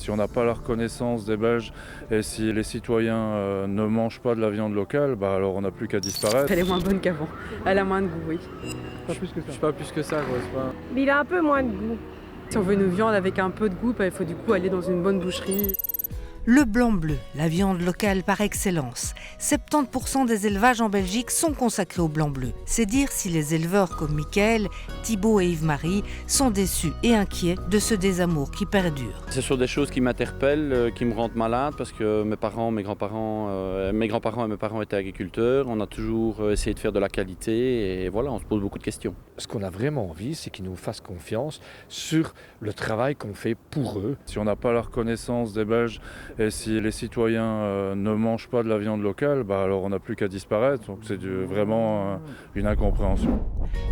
Si on n'a pas la reconnaissance des Belges et si les citoyens ne mangent pas de la viande locale, alors on n'a plus qu'à disparaître. Elle est moins bonne qu'avant, elle a moins de goût, oui. Pas plus que ça. Je suis pas plus que ça, quoi. Pas... Mais il a un peu moins de goût. Si on veut une viande avec un peu de goût, il faut du coup aller dans une bonne boucherie. Le blanc-bleu, la viande locale par excellence. 70% des élevages en Belgique sont consacrés au blanc-bleu. C'est dire si les éleveurs comme Michael, Thibaut et Yves-Marie sont déçus et inquiets de ce désamour qui perdure. Ce sont des choses qui m'interpellent, qui me rendent malade parce que mes grands-parents et mes parents étaient agriculteurs. On a toujours essayé de faire de la qualité et voilà, on se pose beaucoup de questions. Ce qu'on a vraiment envie, c'est qu'ils nous fassent confiance sur le travail qu'on fait pour eux. Si on n'a pas la reconnaissance des Belges et si les citoyens ne mangent pas de la viande locale, alors on n'a plus qu'à disparaître. Donc c'est vraiment une incompréhension.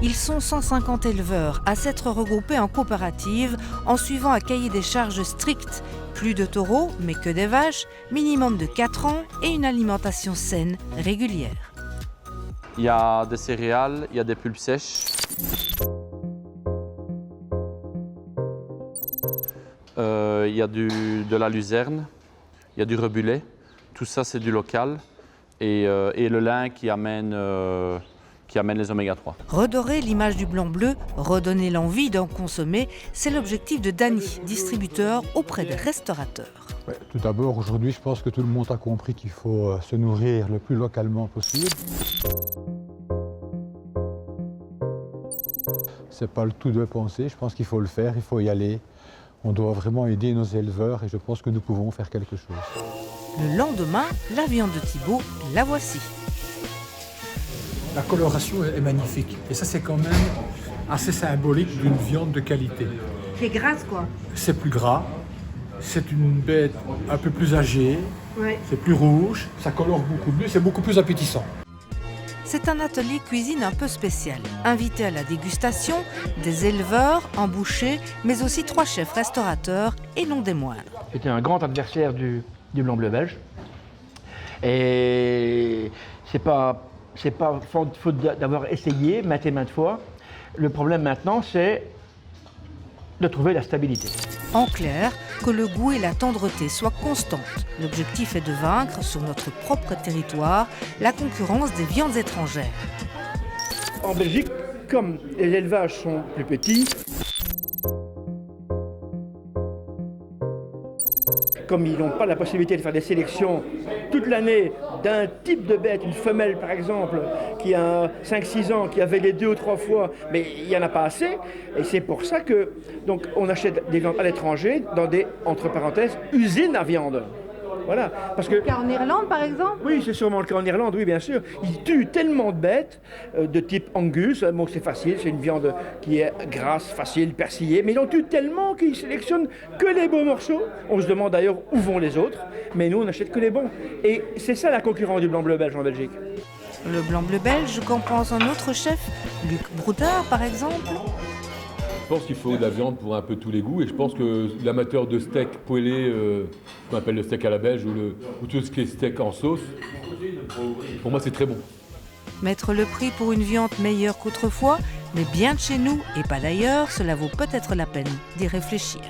Ils sont 150 éleveurs à s'être regroupés en coopérative en suivant un cahier des charges strict. Plus de taureaux, mais que des vaches, minimum de 4 ans et une alimentation saine, régulière. Il y a des céréales, il y a des pulpes sèches. Il y a de la luzerne, il y a du rebullet. Tout ça, c'est du local. Et le lin qui amène les oméga 3. Redorer l'image du blanc-bleu, redonner l'envie d'en consommer, c'est l'objectif de Dany, distributeur auprès des restaurateurs. Ouais, tout d'abord, aujourd'hui, je pense que tout le monde a compris qu'il faut se nourrir le plus localement possible. C'est pas le tout de penser, je pense qu'il faut le faire, il faut y aller. On doit vraiment aider nos éleveurs et je pense que nous pouvons faire quelque chose. Le lendemain, la viande de Thibaut, la voici. La coloration est magnifique et ça c'est quand même assez symbolique d'une viande de qualité. C'est grasse quoi. C'est plus gras, c'est une bête un peu plus âgée, c'est plus rouge, ça colore beaucoup mieux, c'est beaucoup plus appétissant. C'est un atelier cuisine un peu spécial. Invité à la dégustation, des éleveurs, un boucher, mais aussi 3 chefs restaurateurs et non des moindres. J'étais un grand adversaire du blanc-bleu belge. Et c'est pas faute d'avoir essayé maintes et maintes fois. Le problème maintenant, c'est de trouver la stabilité. En clair, que le goût et la tendreté soient constantes. L'objectif est de vaincre, sur notre propre territoire, la concurrence des viandes étrangères. En Belgique, comme les élevages sont plus petits, comme ils n'ont pas la possibilité de faire des sélections toute l'année d'un type de bête, une femelle par exemple, qui a 5-6 ans, qui avait les 2 ou 3 fois, mais il n'y en a pas assez. Et c'est pour ça que donc, on achète des viandes à l'étranger dans des, entre parenthèses, usines à viande. Voilà, parce que... Le cas en Irlande par exemple? Oui, c'est sûrement le cas en Irlande, oui bien sûr. Ils tuent tellement de bêtes de type Angus, bon c'est facile, c'est une viande qui est grasse, facile, persillée, mais ils en tuent tellement qu'ils sélectionnent que les beaux morceaux. On se demande d'ailleurs où vont les autres, mais nous on n'achète que les bons. Et c'est ça la concurrence du blanc-bleu belge en Belgique. Le blanc-bleu belge, qu'en pense un autre chef, Luc Broutard par exemple. Je pense qu'il faut de la viande pour un peu tous les goûts et je pense que l'amateur de steak poêlé, qu'on appelle le steak à la belge ou tout ce qui est steak en sauce, pour moi c'est très bon. Mettre le prix pour une viande meilleure qu'autrefois, mais bien de chez nous et pas d'ailleurs, cela vaut peut-être la peine d'y réfléchir.